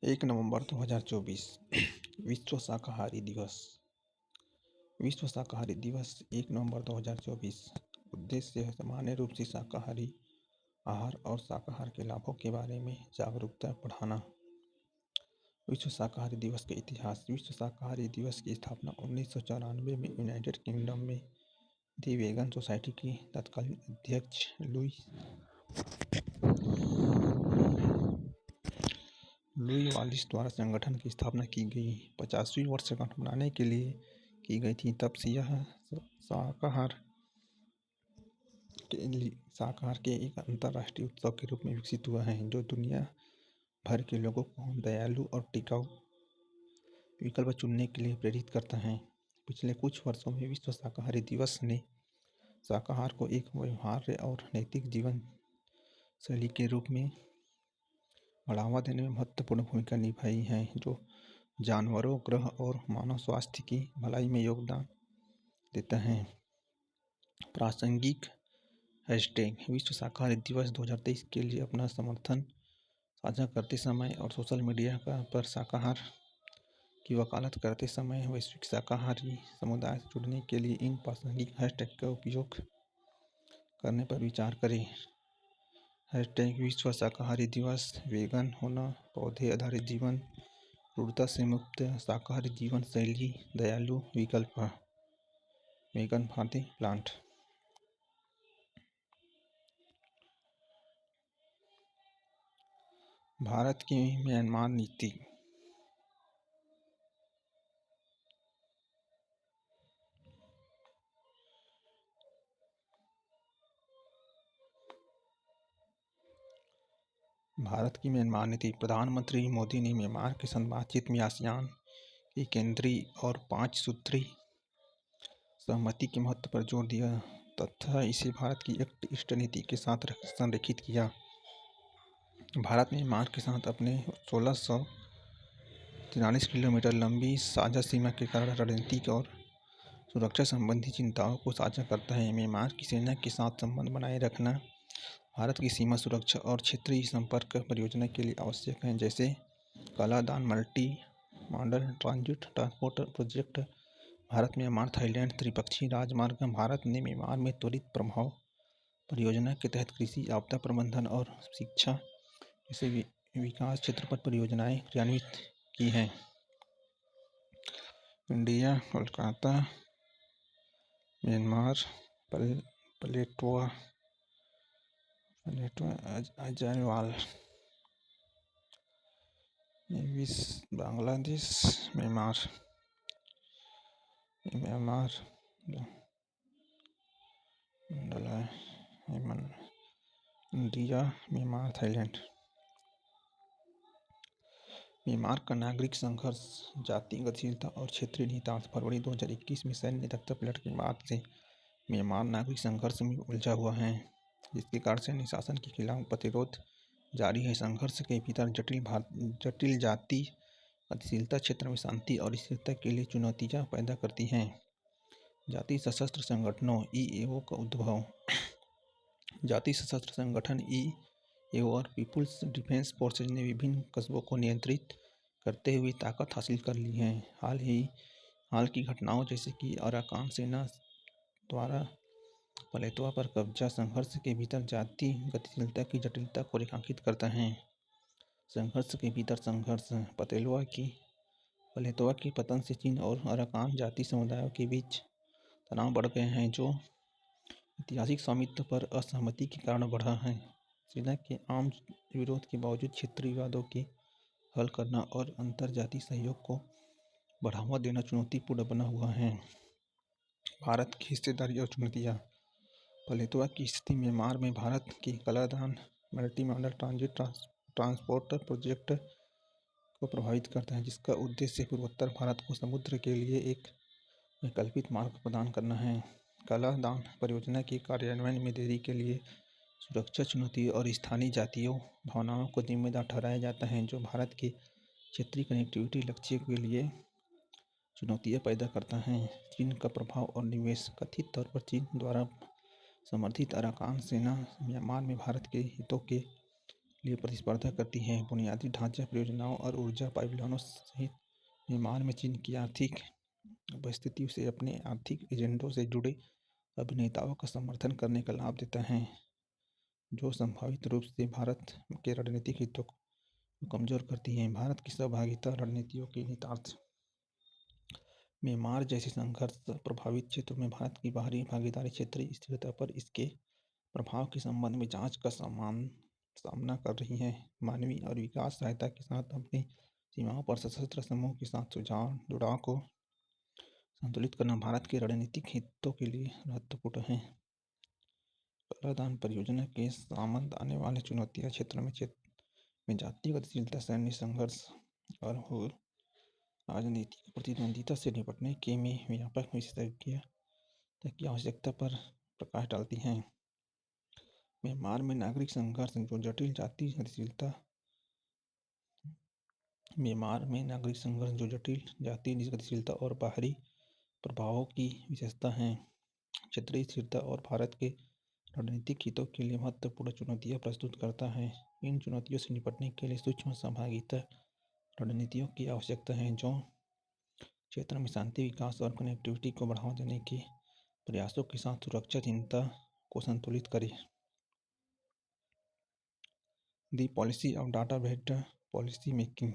1 नवंबर 2024 विश्व शाकाहारी दिवस। विश्व शाकाहारी दिवस 1 नवंबर 2024। उद्देश्य है सामान्य रूप से शाकाहारी आहार और शाकाहार के लाभों के बारे में जागरूकता बढ़ाना। विश्व शाकाहारी दिवस के इतिहास। विश्व शाकाहारी दिवस की स्थापना 1994 में यूनाइटेड किंगडम में दी वेगन सोसाइटी की तत्कालीन अध्यक्ष लुई वालिस द्वारा संगठन की स्थापना की गई 50वीं वर्षगांठ मनाने के लिए की गई थी। तब से यह शाकाहार के एक अंतर्राष्ट्रीय उत्सव के रूप में विकसित हुआ है, जो दुनिया भर के लोगों को दयालु और टिकाऊ विकल्प चुनने के लिए प्रेरित करता है। पिछले कुछ वर्षों में विश्व शाकाहारी दिवस ने शाकाहार को एक व्यवहार्य और नैतिक जीवन शैली के रूप में बढ़ावा देने में महत्वपूर्ण भूमिका निभाई है, जो जानवरों, ग्रह और मानव स्वास्थ्य की भलाई में योगदान देता है। प्रासंगिक हैशटैग। विश्व शाकाहारी दिवस 2023 के लिए अपना समर्थन साझा करते समय और सोशल मीडिया पर शाकाहार की वकालत करते समय वैश्विक शाकाहारी समुदाय से जुड़ने के लिए इन प्रासंगिक हैशटैग का उपयोग करने पर विचार करें। हैशटैग विश्व शाकाहारी दिवस। वेगन होना, पौधे आधारित जीवन, क्रूरता से मुक्त शाकाहारी जीवन शैली, दयालु विकल्प। Vegan for the plant. Bharat की म्यांमार नीति। भारत की म्यांमार नीति। प्रधानमंत्री मोदी ने म्यांमार के साथ बातचीत में आसियान की केंद्रीय और 5 सूत्री सहमति के महत्व पर जोर दिया तथा इसे भारत की एक्ट ईस्ट नीति के साथ संरेखित किया। भारत म्यांमार के साथ अपने 1643 किलोमीटर लंबी साझा सीमा के कारण रणनीतिक और सुरक्षा संबंधी चिंताओं को साझा करता है। म्यांमार की सेना के साथ संबंध बनाए रखना भारत की सीमा सुरक्षा और क्षेत्रीय संपर्क परियोजना के लिए आवश्यक है, जैसे Kaladan multi modal transit transport project. Bharat Myanmar Thailand त्रिपक्षीय राजमार्ग। भारत ने म्यांमार में त्वरित प्रभाव परियोजना के तहत कृषि, आपदा प्रबंधन और शिक्षा जैसे विकास क्षेत्र पर परियोजनाएं क्रियान्वित की हैं। India, Kolkata, Myanmar, Paletwa Aizawl, Bangladesh, Myanmar, India, Myanmar, Thailand. Myanmar का नागरिक संघर्ष, जाति गतिशीलता और क्षेत्रीय निहितार्थ। फरवरी 2021 में सैन्य तख्तापलट के बाद से म्यांमार नागरिक संघर्ष में उलझा हुआ है, जिसके कारण सैन्य शासन के खिलाफ प्रतिरोध जारी है। संघर्ष के भीतर जटिल जाति गतिशीलता क्षेत्र में शांति और स्थिरता के लिए चुनौतियां पैदा करती हैं। जाति सशस्त्र संगठनों (ईएओ) का उद्भव। जाति सशस्त्र संगठन (ईएओ) और पीपुल्स डिफेंस फोर्सेज ने विभिन्न कस्बों को नियंत्रित करते हुए ताकत हासिल कर ली है। हाल की घटनाओं जैसे कि अराकान सेना द्वारा पलेटोआ पर कब्जा संघर्ष के भीतर जाति गतिशीलता की जटिलता को रेखांकित करता है। संघर्ष के भीतर संघर्ष। पलेटोआ के पतन से चीन और अराकान जाति समुदायों के बीच तनाव बढ़ गए हैं, जो ऐतिहासिक स्वामित्व पर असहमति के कारण बढ़ा है। सेना के आम विरोध के बावजूद क्षेत्रीय विवादों के हल करना और अंतर्जातीय सहयोग को बढ़ावा देना चुनौतीपूर्ण बना हुआ है। भारत की हिस्सेदारी और चुनौतियाँ। पलेटोआ की स्थिति म्यांमार में भारत के Kaladan multi modal transit transport project को प्रभावित करता है, जिसका उद्देश्य पूर्वोत्तर भारत को समुद्र के लिए एक वैकल्पिक मार्ग प्रदान करना है। कालादान परियोजना के कार्यान्वयन में देरी के लिए सुरक्षा चुनौती और स्थानीय जातीय भावनाओं को जिम्मेदार ठहराया जाता है, जो भारत के क्षेत्रीय कनेक्टिविटी लक्ष्य के लिए चुनौतियां पैदा करता है। चीन का प्रभाव और निवेश। कथित तौर पर चीन द्वारा समर्थित अराकान सेना म्यांमार में भारत के हितों के लिए प्रतिस्पर्धा करती है। बुनियादी ढांचा परियोजनाओं और ऊर्जा पाइपलाइनों सहित निर्माण में चीन की आर्थिक उपस्थिति उसे अपने आर्थिक एजेंडों से जुड़े अभिनेताओं का समर्थन करने का लाभ देता है, जो संभावित रूप से भारत के रणनीतिक हितों को कमजोर करती है। भारत की सहभागिता रणनीतियों के निहितार्थ म्यांमार जैसे संघर्ष प्रभावित क्षेत्रों में भारत की बाहरी भागीदारी क्षेत्रीय स्थिरता पर इसके प्रभाव के संबंध में जांच का सामना कर रही है। मानवीय और विकास सहायता के साथ अपनी सीमाओं पर सशस्त्र समूह के साथ जुड़ाव को संतुलित करना भारत के रणनीतिक हितों के लिए महत्वपूर्ण है। कराधान परियोजना के सामंत आने वाले चुनौतियां क्षेत्र में जातीय गतिशीलता, सैन्य संघर्ष और राजनीतिक प्रतिद्वंदिता से निपटने के में व्यापक विशेषज्ञता की आवश्यकता पर प्रकाश डालती हैं। म्यांमार में नागरिक संघर्ष जो जटिल जातीय गतिशीलता और बाहरी प्रभावों की विशेषता है, क्षेत्रीय स्थिरता और भारत के रणनीतिक हितों के लिए महत्वपूर्ण चुनौतियां प्रस्तुत करता है। इन चुनौतियों से निपटने के लिए सूक्ष्म सहभागिता रणनीतियों की आवश्यकता है, जो क्षेत्र में शांति, विकास और कनेक्टिविटी को बढ़ावा देने के प्रयासों के साथ सुरक्षा चिंता को संतुलित करे। दी policy of data based policy making.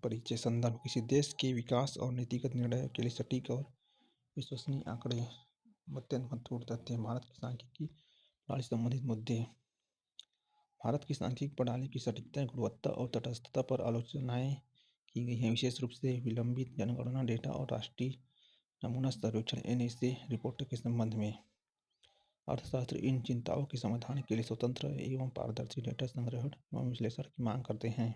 परिचय। संदर्भ। किसी देश के विकास और नीतिगत निर्णयों के लिए सटीक और विश्वसनीय आंकड़े अत्यंत महत्वपूर्ण तथ्य हैं। भारत की सांख्यिकी प्रणाली से संबंधित मुद्दे। भारत की सांख्यिकी प्रणाली की सटीकता, गुणवत्ता और तटस्थता पर आलोचनाएं की गई हैं, विशेष रूप से विलंबित जनगणना डेटा और राष्ट्रीय नमूना सर्वेक्षण (NSA) रिपोर्ट के संबंध में। अर्थशास्त्री इन चिंताओं के समाधान के लिए स्वतंत्र एवं पारदर्शी डेटा संग्रहण एवं विश्लेषण की मांग करते हैं।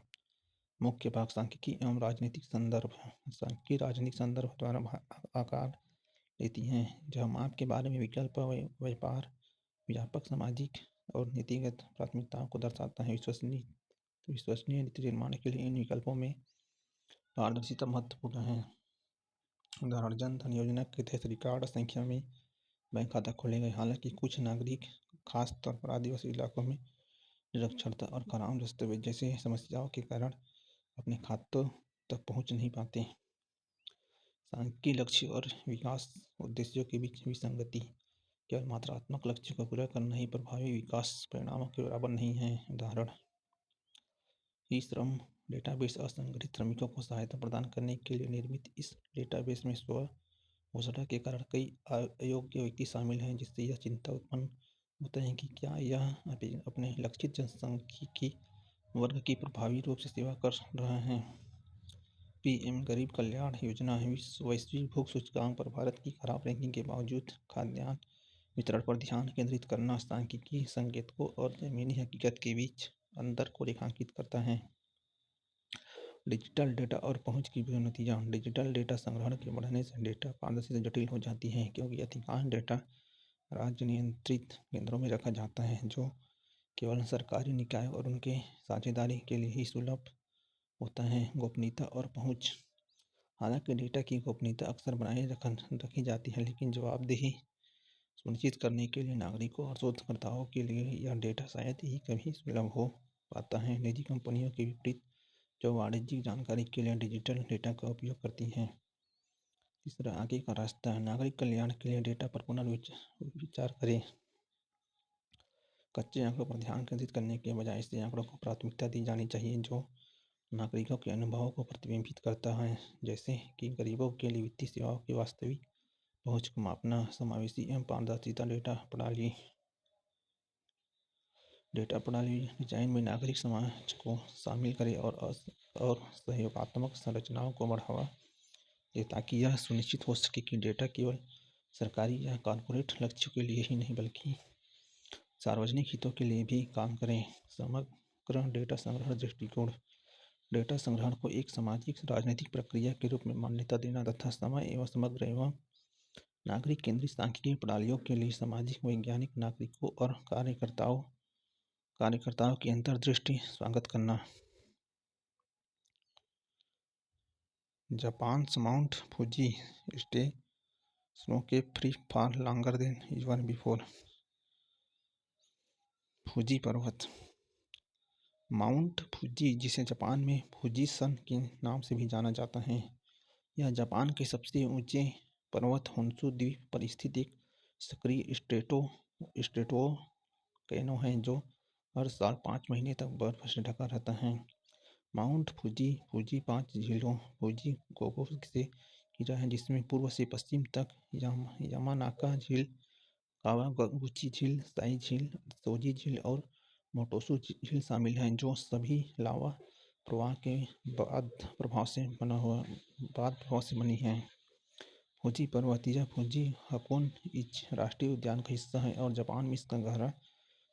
मुख्य भाग। सांख्यिकी एवं राजनीतिक संदर्भ। सांख्यिकी राजनीतिक संदर्भ द्वारा आकार लेती हैं, जहाँ माप के बारे में विकल्प व्यापार, व्यापक सामाजिक और नीतिगत प्राथमिकताओं को दर्शाता है। विश्वसनीय नीति निर्माण के लिए इन विकल्पों में पारदर्शिता महत्वपूर्ण है। उदाहरण: जन धन योजना के तहत रिकॉर्ड संख्या में बैंक खाता खोले गए, हालांकि कुछ नागरिक, खास तौर पर आदिवासी इलाकों में, निरक्षरता और खराब दस्तावेज जैसे समस्याओं के कारण अपने खातों तक पहुंच नहीं पाते। सांख्यिकी लक्ष्य और विकास उद्देश्यों के बीच विसंगति। केवल मात्रात्मक लक्ष्य को पूरा करना ही प्रभावी विकास परिणामों के बराबर नहीं है। उदाहरण: ई श्रम डेटाबेस असंगठित श्रमिकों को सहायता प्रदान करने के लिए निर्मित। इस डेटाबेस में स्व घोषणा के कारण कई अयोग्य व्यक्ति शामिल हैं, जिससे यह चिंता उत्पन्न होता है कि क्या यह अपने लक्षित जनसांख्यिकी वर्ग की प्रभावी रूप से सेवा कर रहा है। पीएम गरीब कल्याण योजना। वैश्विक भूख सूचकांक पर भारत की खराब रैंकिंग के बावजूद खाद्यान्न वितरण पर ध्यान केंद्रित करना सांख्यिकी संकेतकों और जमीनी हकीकत के बीच अंतर को रेखांकित करता है। डिजिटल डेटा और पहुंच की नतीजा। डिजिटल डेटा संग्रहण के बढ़ने से डेटा पारदर्शी से जटिल हो जाती है, क्योंकि अधिकांश डेटा राज्य नियंत्रित केंद्रों में रखा जाता है, जो केवल सरकारी निकाय और उनके साझेदारी के लिए ही सुलभ होता है। गोपनीयता और पहुंच। हालांकि डेटा की गोपनीयता अक्सर बनाए रखी जाती है, लेकिन जवाबदेही सुनिश्चित करने के लिए नागरिकों और शोधकर्ताओं के लिए यह डेटा शायद ही कभी सुलभ हो पाता है। निजी कंपनियों के विपरीत, जो वाणिज्यिक जानकारी के लिए डिजिटल डेटा का उपयोग करती हैं। तीसरा, आगे का रास्ता। नागरिक कल्याण के लिए डेटा पर पुनर्विचार करें। कच्चे आंकड़ों पर ध्यान केंद्रित करने के बजाय ऐसे आंकड़ों को प्राथमिकता दी जानी चाहिए जो नागरिकों के अनुभवों को प्रतिबिंबित करता है, जैसे कि गरीबों के लिए वित्तीय सेवाओं की वास्तविक पहुंच को मापना। समावेशी एवं पारदर्शिता। डेटा प्रणाली डिजाइन में नागरिक समाज को शामिल करें और सहयोगात्मक संरचनाओं को बढ़ावा दे, ताकि यह सुनिश्चित हो सके कि डेटा केवल सरकारी या कॉर्पोरेट लक्ष्यों के लिए ही नहीं, बल्कि सार्वजनिक हितों के लिए भी काम करें। समग्र डेटा संग्रहण दृष्टिकोण। डेटा संग्रहण को एक सामाजिक राजनीतिक प्रक्रिया के रूप में मान्यता देना तथा समय एवं समग्र एवं नागरिक केंद्रित सांख्यिकीय प्रणालियों के लिए सामाजिक, वैज्ञानिक, नागरिकों और कार्यकर्ताओं की अंतर्दृष्टि स्वागत करना। Japan's Mount Fuji stay snow cap free for longer than even before. Fuji पर्वत। माउंट फूजी, जिसे जापान में फूजिसन के नाम से भी जाना जाता है, यह जापान के सबसे ऊंचे पर्वत होन्शु द्वीप पर स्थित एक सक्रिय स्ट्रेटोवोल्केनो है जो हर साल 5 महीने तक बर्फ से ढका रहता है। माउंट फूजी फूजी 5 झीलों फूजी गोगो से घिरा है, जिसमें पूर्व से पश्चिम तक यामानाका झील, कावागुची झील, साई झील, सोजी झील और मोटोसु झील शामिल हैं, जो सभी लावा प्रवाह के बाद प्रभाव से बनी हैं। फूजी पर्वत। यह फूजी हाकोन-इची राष्ट्रीय उद्यान का हिस्सा है और जापान में इसका गहरा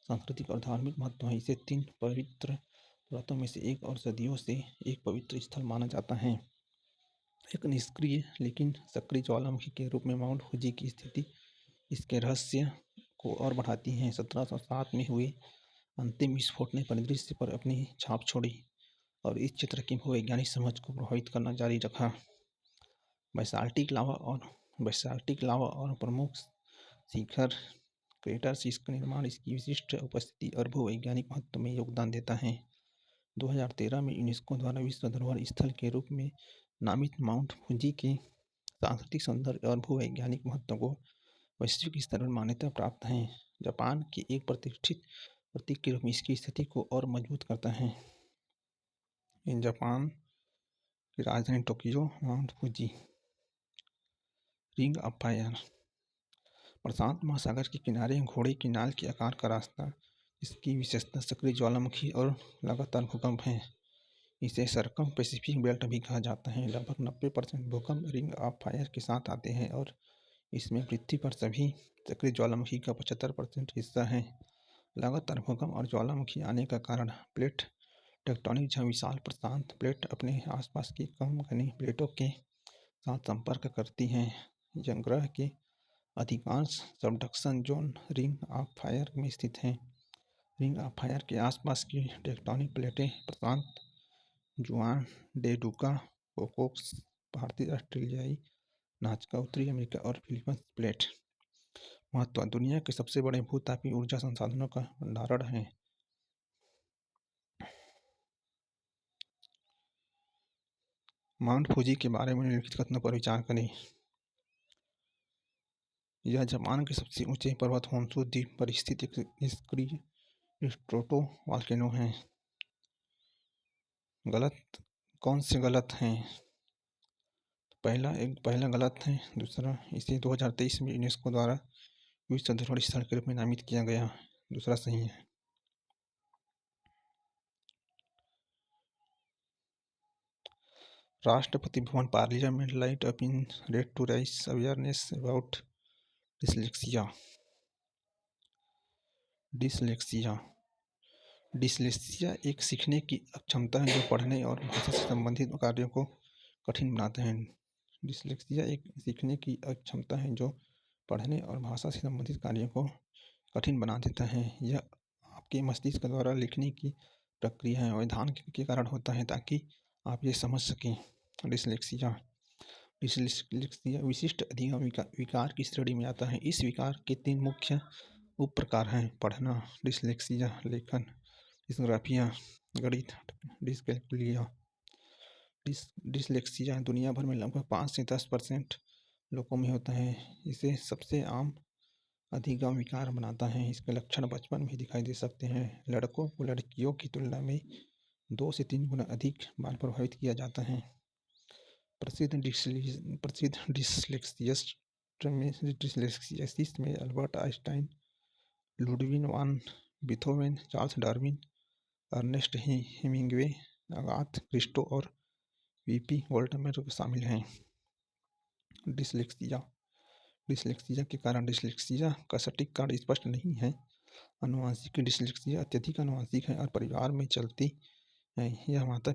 सांस्कृतिक और धार्मिक महत्व है। इसे 3 पवित्र पर्वतों में से एक और सदियों से एक पवित्र स्थल माना जाता है। एक निष्क्रिय लेकिन सक्रिय ज्वालामुखी के रूप में माउंट फूजी की स्थिति इसके रहस्य को और बढ़ाती है। 1707 में हुए अंतिम विस्फोट ने परिदृश्य पर अपनी छाप छोड़ी और इस क्षेत्र की भूवैज्ञानिक समझ को प्रभावित करना जारी रखा। बैसाल्टिक लावा और प्रमुख शिखर क्रेटर्स इसका निर्माण इसकी विशिष्ट उपस्थिति और भूवैज्ञानिक महत्व में योगदान देता है। 2013 में यूनेस्को द्वारा विश्व धरोहर स्थल के रूप में नामित माउंट फूजी के सांस्कृतिक सौंदर्य और भूवैज्ञानिक महत्व को वैश्विक स्तर पर मान्यता प्राप्त है। जापान के एक प्रतिष्ठित प्रतीक के रूप में इसकी स्थिति को और मजबूत करता है। जापान की राजधानी Tokyo. Mount Fuji. Ring of fire. प्रशांत महासागर के किनारे घोड़े की नाल के आकार का रास्ता। इसकी विशेषता सक्रिय ज्वालामुखी और लगातार भूकंप है। इसे सर्कम पैसिफिक बेल्ट भी कहा जाता है। लगभग 90% भूकंप रिंग ऑफ फायर के साथ आते हैं और इसमें पृथ्वी पर सभी सक्रिय ज्वालामुखी का 75% हिस्सा है। लगातार भूकंप और ज्वालामुखी आने का कारण प्लेट टेक्टोनिक, जहाँ विशाल प्रशांत प्लेट अपने आसपास की कम घनी प्लेटों के साथ संपर्क करती हैं। यह ग्रह के अधिकांश subduction zone ring of fire में स्थित हैं। रिंग ऑफ फायर के आसपास की टेक्टोनिक प्लेटें प्रशांत, जुआन डे डुका, कोकोक्स, भारतीय ऑस्ट्रेलियाई नाजका, उत्तरी अमेरिका और फिलीपींस प्लेट। महत्व। दुनिया के सबसे बड़े भू-तापीय ऊर्जा संसाधनों का भंडारण है। माउंट फूजी के बारे में निम्नलिखित कथनों पर विचार करें। यह जापान के सबसे ऊंचे पर्वत होन्शु द्वीप पर स्थित एक निष्क्रिय स्ट्रेटोवोल्केनो है। गलत। कौन से गलत हैं? पहला गलत है। दूसरा, इसे 2023 में यूनेस्को द्वारा विश्व धरोहर स्थल के रूप में नामित किया गया। दूसरा सही है। Rashtrapati Bhavan. Parliament light up in red to raise awareness about dyslexia. Dyslexia एक सीखने की अक्षमता है जो पढ़ने और भाषा से संबंधित कार्यों को कठिन बनाते हैं। डिसलेक्सिया एक सीखने की अक्षमता है जो पढ़ने और भाषा से संबंधित कार्यों को कठिन बना देता है। यह आपके मस्तिष्क द्वारा लिखने की प्रक्रिया है और ध्यान के कारण होता है, ताकि आप ये समझ सकें। डिसलेक्सिया विशिष्ट अधिगम विकार की श्रेणी में आता है। इस विकार के 3 मुख्य उप प्रकार हैं: पढ़ना डिसलेक्सिया, लेखन डिस्ग्राफिया, गणित डिसकैल्कुलिया। डिसलेक्सिया दुनिया भर में लगभग 5 से 10% लोगों में होता है। इसे सबसे आम अधिगम विकार बनाता है। इसके लक्षण बचपन में दिखाई दे सकते हैं। लड़कों को लड़कियों की तुलना में 2 से 3 गुना अधिक बार प्रभावित किया जाता है। प्रसिद्ध डिसलेक्सियसिस्ट में Albert Einstein, Ludwig van Beethoven, Charles Darwin, Ernest Hemingway, Agatha Christie और वीपी वोल्टमैन शामिल हैं। डिसलेक्सिया के कारण। डिसलेक्सिया का सटीक कारण स्पष्ट नहीं है। आनुवंशिक डिसलेक्सिया अत्यधिक आनुवंशिक है और परिवार में चलती है। यह माता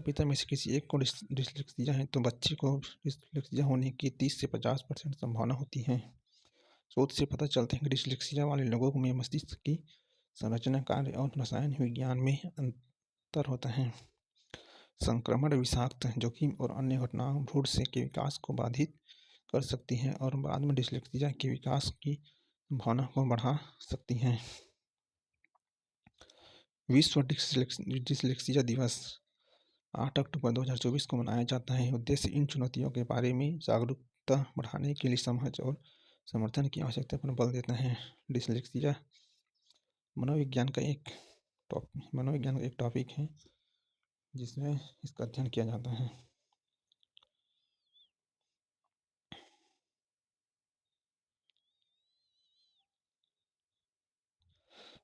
पिता में से किसी एक को डिसलेक्सिया है तो बच्चे को डिसलेक्सिया होने की 30 से 50% संभावना होती है। शोध से पता चलता है कि डिसलेक्सिया वाले लोगों में मस्तिष्क की संरचना, कार्य और रसायन विज्ञान में अंतर होता है। संक्रमण, विषाक्त, जोखिम और अन्य घटनाओं भ्रूण के विकास को बाधित कर सकती हैं और बाद में डिसलेक्सिया के विकास की भावना को बढ़ा सकती हैं। विश्व डिसलेक्सिया दिवस 8 अक्टूबर 2024 को मनाया जाता है। उद्देश्य इन चुनौतियों के बारे में जागरूकता बढ़ाने के लिए समझ और समर्थन की आवश्यकता पर बल देता है। डिसलेक्सिया मनोविज्ञान का एक टॉपिक है जिसमें इसका अध्ययन किया जाता है।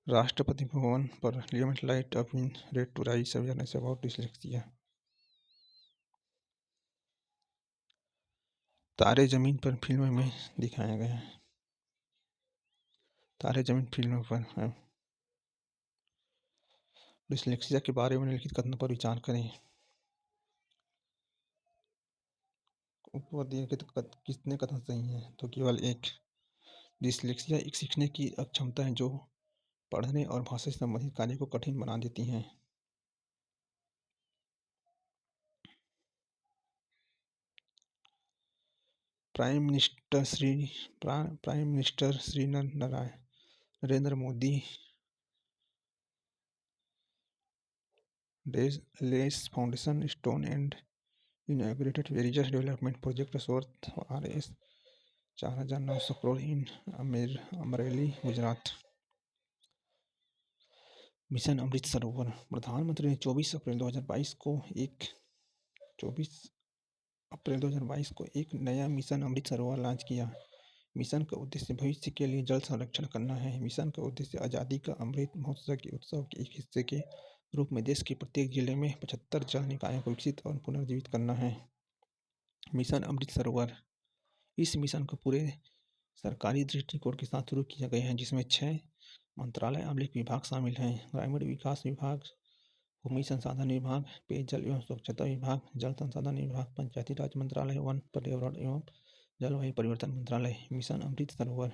राष्ट्रपति भवन पर limit light up in red to raise awareness about dyslexia. Taare Zameen पर फिल्म में दिखाया गया है। तारे जमीन फिल्म पर है। डिसलेक्सिया के बारे में लिखित कथनों पर विचार करें। ऊपर दिए गए कितने कथन सही हैं? तो केवल एक। डिसलेक्सिया एक सीखने की अक्षमता है जो पढ़ने और भाषा से संबंधित कार्य को कठिन बना देती है। Prime minister Shri Narendra Modi lays foundation stone and inaugurated various development projects worth Rs 4,900 crore in Amreli Gujarat. Mission Amrit Sarovar. प्रधानमंत्री ने 24 अप्रैल 2022 को एक नया मिशन अमृत सरोवर लॉन्च किया। मिशन का उद्देश्य भविष्य के लिए जल संरक्षण करना है। मिशन का उद्देश्य आज़ादी का अमृत महोत्सव के उत्सव के एक हिस्से के रूप में देश के प्रत्येक जिले में 75 जल निकायों को विकसित और पुनर्जीवित करना है। मिशन अमृत सरोवर। इस मिशन को पूरे सरकारी दृष्टिकोण के साथ शुरू किया गया है जिसमें 6 मंत्रालय अमलिक विभाग शामिल हैं। ग्रामीण विकास विभाग, भूमि संसाधन विभाग, पेयजल एवं स्वच्छता विभाग, जल संसाधन विभाग, पंचायती राज मंत्रालय, वन पर्यावरण एवं जलवायु परिवर्तन मंत्रालय। मिशन अमृत सरोवर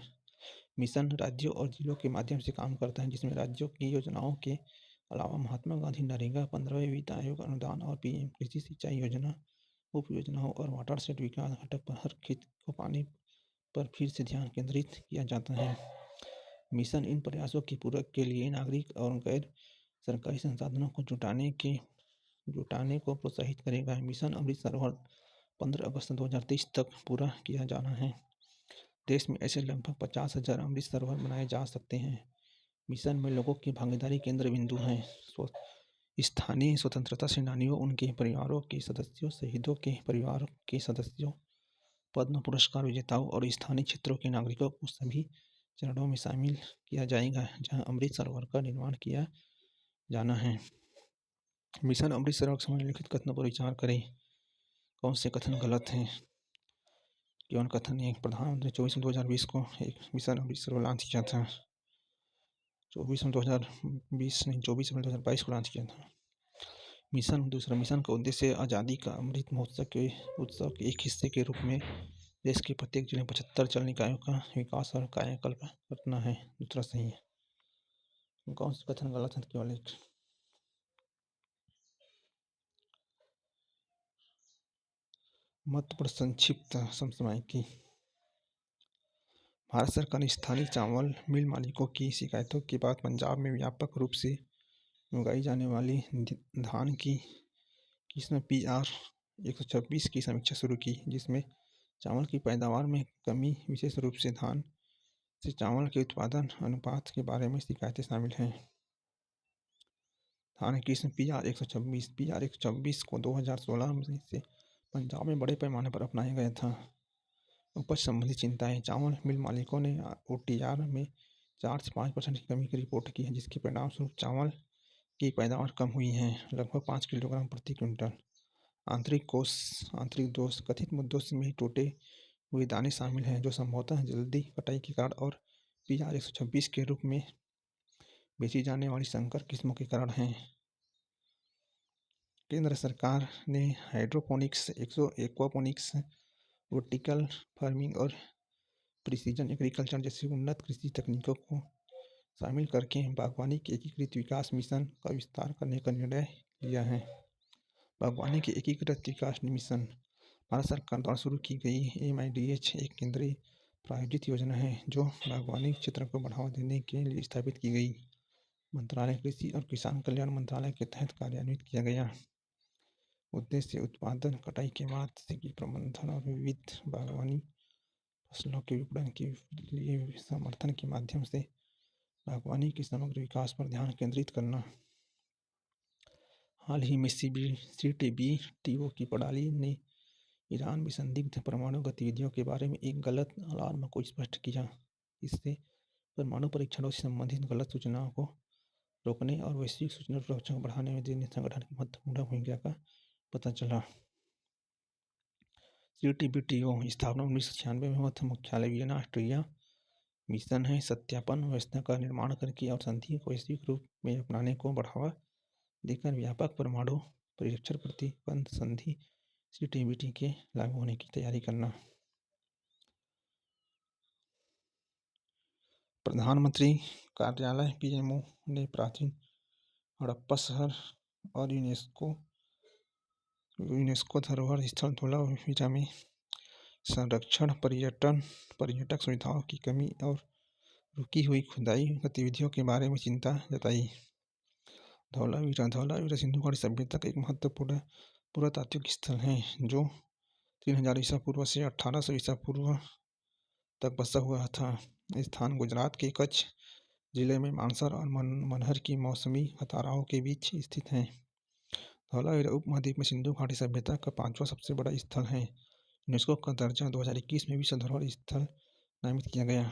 मिशन राज्यों और जिलों के माध्यम से काम करता है जिसमें राज्यों की योजनाओं के अलावा महात्मा गांधी नरेगा, 15वें वित्त आयोग अनुदान और पीएम कृषि सिंचाई योजना, उप योजनाओं और वाटर सेट विकास घटक पर हर खेत को पानी पर फिर से ध्यान केंद्रित किया जाता है। मिशन इन प्रयासों की पूरक के लिए नागरिक और गैर सरकारी संसाधनों को जुटाने को प्रोत्साहित करेगा। मिशन अमृत सरोवर 15 अगस्त 2023 तक पूरा किया जाना है। देश में ऐसे लगभग 50,000 अमृत सरोवर बनाए जा सकते हैं। मिशन में लोगों की भागीदारी केंद्र बिंदु है। स्थानीय स्वतंत्रता सेनानियों, उनके परिवारों के सदस्यों, शहीदों के परिवार के सदस्यों, पद्म पुरस्कार विजेताओं और स्थानीय क्षेत्रों के नागरिकों को सभी चरणों में शामिल किया जाएगा जहां अमृत सरोवर का निर्माण किया जाना है। मिशन अमृत सरोवर से निम्नलिखित कथनों पर विचार करें। कौन से कथन गलत हैं? केवल कथन एक। प्रधानमंत्री 24/2020 को एक मिशन अमृत सरोवर लॉन्च किया था। 24 अप्रैल 2022 को लॉन्च किया था। दूसरा मिशन का उद्देश्य आज़ादी का अमृत महोत्सव के उत्सव के एक हिस्से के रूप में देश के प्रत्येक जिले में 75 जल निकायों का विकास और कायाकल्प करना है। दूसरा सही है। कौन से कथन गलत है? केवल एक। मत पर संक्षिप्त समसामयिकी। भारत सरकार ने स्थानीय चावल मिल मालिकों की शिकायतों के बाद पंजाब में व्यापक रूप से उगाई जाने वाली धान की किस्म PR 126 की समीक्षा शुरू की जिसमें चावल की पैदावार में कमी, विशेष रूप से धान से चावल के उत्पादन अनुपात के बारे में शिकायतें शामिल हैं। धान किस्म PR 126 को 2016 में से पंजाब में बड़े पैमाने पर अपनाया गया था। उपज संबंधी चिंताएं। चावल मिल मालिकों ने OTR में 4 से 5% की कमी की रिपोर्ट की है जिसके परिणाम स्वरूप चावल की पैदावार कम हुई है, लगभग 5 किलोग्राम प्रति क्विंटल। आंतरिक दोष। कथित मुद्दों में टूटे हुए दाने शामिल हैं जो संभवतः जल्दी कटाई के कारण और PR 126 के रूप में बेची जाने वाली संकर किस्मों के कारण हैं। केंद्र सरकार ने हाइड्रोपोनिक्स, एक्वापोनिक्स, वर्टिकल फार्मिंग और प्रिसीजन एग्रीकल्चर जैसी उन्नत कृषि तकनीकों को शामिल करके बागवानी के एकीकृत विकास मिशन का विस्तार करने का निर्णय लिया है। बागवानी के एकीकृत विकास मिशन भारत सरकार द्वारा शुरू की गई MIDH एक केंद्रीय प्रायोजित योजना है जो बागवानी क्षेत्र को बढ़ावा देने के लिए स्थापित की गई। मंत्रालय कृषि और किसान कल्याण मंत्रालय के तहत कार्यान्वित किया गया। उद्देश्य उत्पादन, कटाई के बाद की प्रबंधन और विविध बागवानी फसलों के विपणन के लिए समर्थन के माध्यम से बागवानी के समग्र विकास पर ध्यान केंद्रित करना। हाल ही में CTBTO की प्रणाली ने ईरान में संदिग्ध परमाणु गतिविधियों के बारे में एक गलत अलार्म को स्पष्ट किया। इससे परमाणु परीक्षणों से संबंधित गलत सूचनाओं को रोकने और वैश्विक सूचना सुरक्षा को बढ़ाने में दोनों संगठन की महत्वपूर्ण भूमिका का पता चला। CTBTO स्थापना 1996 में हुआ था। मुख्यालय वियना, ऑस्ट्रिया। मिशन है सत्यापन व्यवस्था का निर्माण करके और संधि को वैश्विक रूप में अपनाने को बढ़ावा देकर व्यापक परमाणु परीक्षण प्रतिबंध संधि CTBT के लागू होने की तैयारी करना। प्रधानमंत्री कार्यालय PMO ने प्राचीन हड़प्पा शहर और यूनेस्को धरोहर स्थल धौलावीरा में संरक्षण, पर्यटक सुविधाओं की कमी और रुकी हुई खुदाई गतिविधियों के बारे में चिंता जताई। धौलावीरा सिंधु घाटी सभ्यता का एक महत्वपूर्ण पुरातात्विक स्थल है जो 3000 ईसा पूर्व से 1800 ईसा पूर्व तक बसा हुआ था। स्थान गुजरात के कच्छ जिले में मानसर और मनहर की मौसमी धाराओं के बीच स्थित है। धौलावीरा उपमहाद्वीप में सिंधु घाटी सभ्यता का 5वां सबसे बड़ा स्थल है। यूनेस्को का दर्जा 2021 में विश्व धरोहर स्थल नामित किया गया।